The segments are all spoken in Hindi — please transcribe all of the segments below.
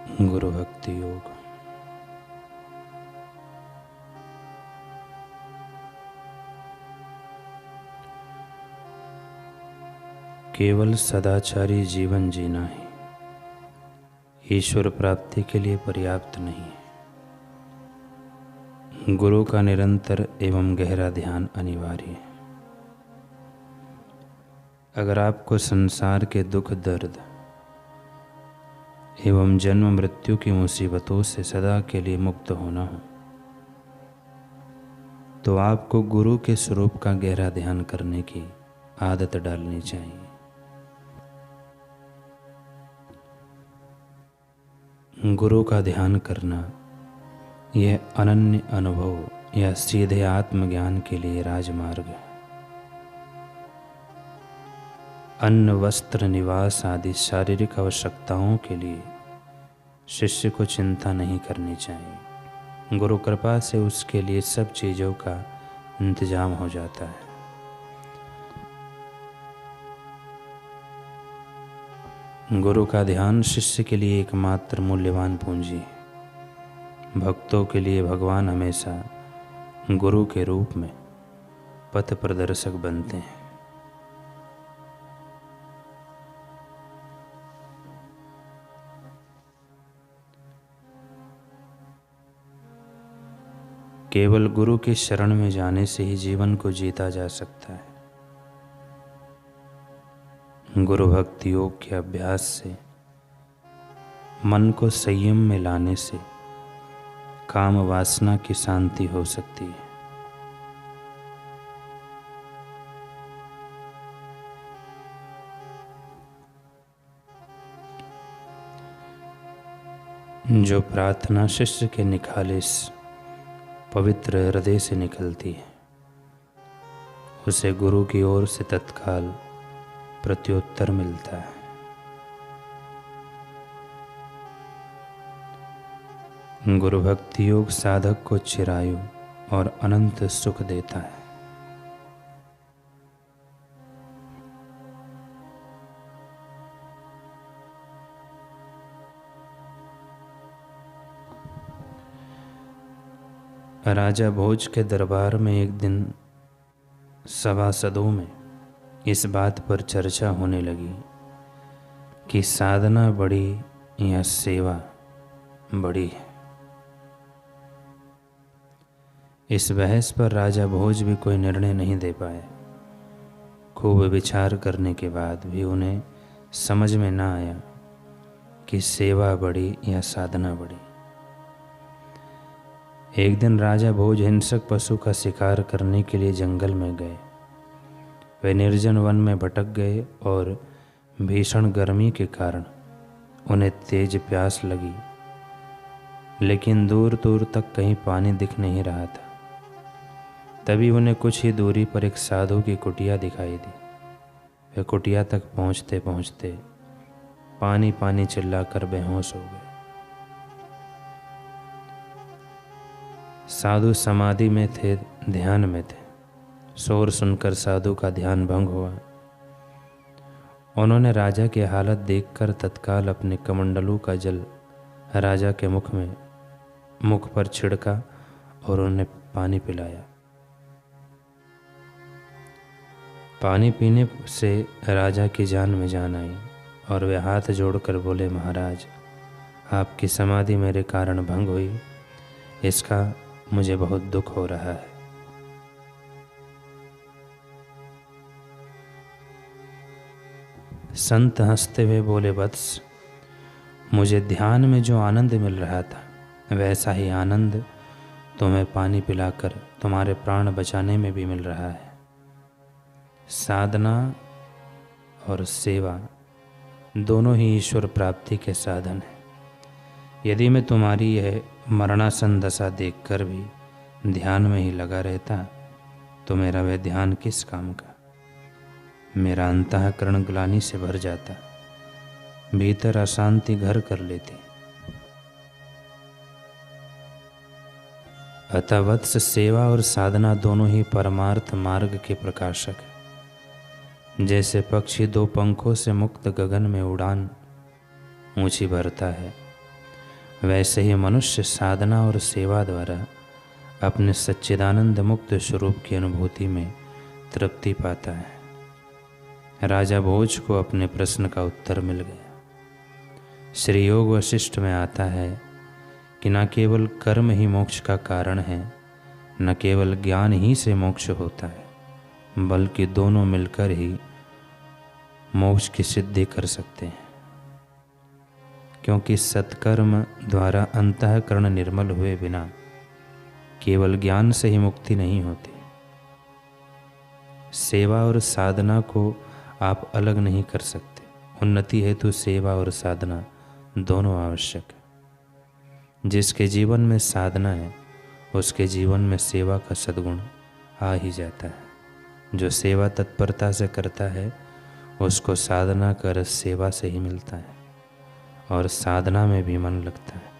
गुरु भक्ति योग। केवल सदाचारी जीवन जीना ही ईश्वर प्राप्ति के लिए पर्याप्त नहीं है। गुरु का निरंतर एवं गहरा ध्यान अनिवार्य है। अगर आपको संसार के दुख दर्द एवं जन्म मृत्यु की मुसीबतों से सदा के लिए मुक्त होना हो तो आपको गुरु के स्वरूप का गहरा ध्यान करने की आदत डालनी चाहिए। गुरु का ध्यान करना यह अनन्य अनुभव या सीधे आत्मज्ञान के लिए राजमार्ग है। अन्न वस्त्र निवास आदि शारीरिक आवश्यकताओं के लिए शिष्य को चिंता नहीं करनी चाहिए। गुरु कृपा से उसके लिए सब चीज़ों का इंतजाम हो जाता है। गुरु का ध्यान शिष्य के लिए एकमात्र मूल्यवान पूंजी है। भक्तों के लिए भगवान हमेशा गुरु के रूप में पथ प्रदर्शक बनते हैं। केवल गुरु की शरण में जाने से ही जीवन को जीता जा सकता है। गुरु भक्ति योग के अभ्यास से मन को संयम में लाने से काम वासना की शांति हो सकती है। जो प्रार्थना शिष्य के निखालिस पवित्र हृदय से निकलती है उसे गुरु की ओर से तत्काल प्रत्युत्तर मिलता है। गुरु भक्ति योग साधक को चिरायु और अनंत सुख देता है। राजा भोज के दरबार में एक दिन सभासदों में इस बात पर चर्चा होने लगी कि साधना बड़ी या सेवा बड़ी है। इस बहस पर राजा भोज भी कोई निर्णय नहीं दे पाए। खूब विचार करने के बाद भी उन्हें समझ में ना आया कि सेवा बड़ी या साधना बड़ी। एक दिन राजा भोज हिंसक पशु का शिकार करने के लिए जंगल में गए। वे निर्जन वन में भटक गए और भीषण गर्मी के कारण उन्हें तेज प्यास लगी, लेकिन दूर दूर तक कहीं पानी दिख नहीं रहा था। तभी उन्हें कुछ ही दूरी पर एक साधु की कुटिया दिखाई दी। वे कुटिया तक पहुँचते पहुँचते पानी पानी चिल्लाकर बेहोश हो गए। साधु समाधि में थे, ध्यान में थे। शोर सुनकर साधु का ध्यान भंग हुआ। उन्होंने राजा की हालत देखकर तत्काल अपने कमंडलू का जल राजा के मुख पर छिड़का और उन्हें पानी पिलाया। पानी पीने से राजा की जान में जान आई और वे हाथ जोड़कर बोले, महाराज, आपकी समाधि मेरे कारण भंग हुई, इसका मुझे बहुत दुख हो रहा है। संत हंसते हुए बोले, वत्स, मुझे ध्यान में जो आनंद मिल रहा था वैसा ही आनंद तुम्हें पानी पिलाकर तुम्हारे प्राण बचाने में भी मिल रहा है। साधना और सेवा दोनों ही ईश्वर प्राप्ति के साधन हैं। यदि मैं तुम्हारी यह मरणासन दशा देखकर भी ध्यान में ही लगा रहता तो मेरा वह ध्यान किस काम का। मेरा अंतःकरण ग्लानि से भर जाता, भीतर अशांति घर कर लेती। अतः वत्स, सेवा और साधना दोनों ही परमार्थ मार्ग के प्रकाशक है। जैसे पक्षी दो पंखों से मुक्त गगन में उड़ान ऊंची भरता है, वैसे ही मनुष्य साधना और सेवा द्वारा अपने सच्चिदानंद मुक्त स्वरूप की अनुभूति में तृप्ति पाता है। राजा भोज को अपने प्रश्न का उत्तर मिल गया। श्री योग वशिष्ठ में आता है कि न केवल कर्म ही मोक्ष का कारण है, न केवल ज्ञान ही से मोक्ष होता है, बल्कि दोनों मिलकर ही मोक्ष की सिद्धि कर सकते हैं। क्योंकि सत्कर्म द्वारा अंतःकरण निर्मल हुए बिना केवल ज्ञान से ही मुक्ति नहीं होती। सेवा और साधना को आप अलग नहीं कर सकते। उन्नति हेतु सेवा और साधना दोनों आवश्यक है। जिसके जीवन में साधना है उसके जीवन में सेवा का सद्गुण आ ही जाता है। जो सेवा तत्परता से करता है उसको साधना का रस सेवा से ही मिलता है और साधना में भी मन लगता है।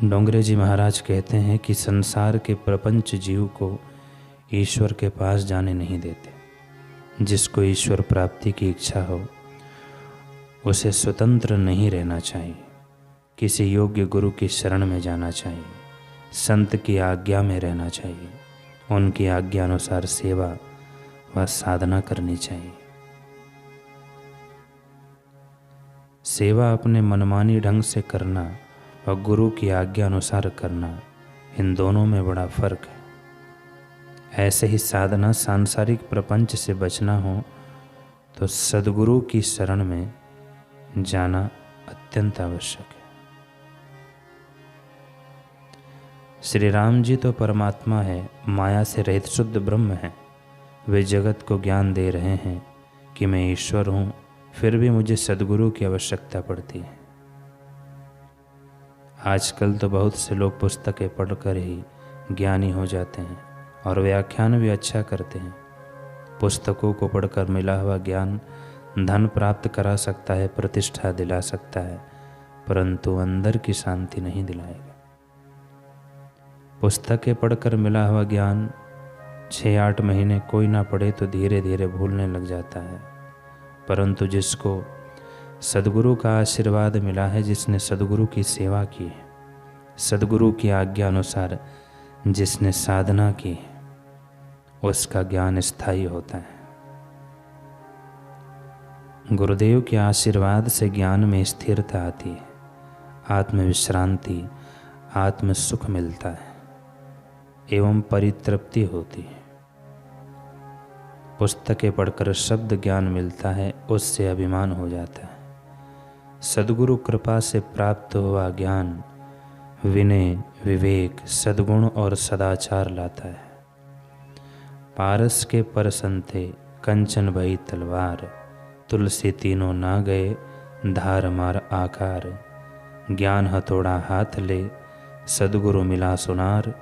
डोंगरे जी महाराज कहते हैं कि संसार के प्रपंच जीव को ईश्वर के पास जाने नहीं देते। जिसको ईश्वर प्राप्ति की इच्छा हो उसे स्वतंत्र नहीं रहना चाहिए। किसी योग्य गुरु की शरण में जाना चाहिए, संत की आज्ञा में रहना चाहिए, उनकी आज्ञा अनुसार सेवा व साधना करनी चाहिए। सेवा अपने मनमानी ढंग से करना और गुरु की आज्ञा अनुसार करना, इन दोनों में बड़ा फर्क है। ऐसे ही साधना सांसारिक प्रपंच से बचना हो तो सद्गुरु की शरण में जाना अत्यंत आवश्यक है। श्री राम जी तो परमात्मा है, माया से रहित शुद्ध ब्रह्म है। वे जगत को ज्ञान दे रहे हैं कि मैं ईश्वर हूँ, फिर भी मुझे सद्गुरु की आवश्यकता पड़ती है। आजकल तो बहुत से लोग पुस्तकें पढ़कर ही ज्ञानी हो जाते हैं और व्याख्यान भी अच्छा करते हैं। पुस्तकों को पढ़कर मिला हुआ ज्ञान धन प्राप्त करा सकता है, प्रतिष्ठा दिला सकता है, परंतु अंदर की शांति नहीं दिलाएगा। पुस्तकें पढ़कर मिला हुआ ज्ञान 6-8 महीने कोई ना पढ़े तो धीरे धीरे भूलने लग जाता है, परंतु जिसको सद्गुरु का आशीर्वाद मिला है, जिसने सद्गुरु की सेवा की है, सद्गुरु की आज्ञा अनुसार जिसने साधना की है, उसका ज्ञान स्थायी होता है। गुरुदेव के आशीर्वाद से ज्ञान में स्थिरता आती है, आत्मविश्रांति, आत्म सुख मिलता है एवं परितृप्ति होती है। पुस्तकें पढ़कर शब्द ज्ञान मिलता है, उससे अभिमान हो जाता है। सद्गुरु कृपा से प्राप्त हुआ ज्ञान विनय, विवेक, सद्गुण और सदाचार लाता है। पारस के परसंते कंचन भई तलवार, तुलसी तीनों ना गए धार मार आकार। ज्ञान हथौड़ा हाथ ले सद्गुरु मिला सुनार,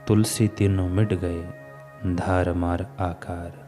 तुलसी तीनों मिट गए धार मार आकार।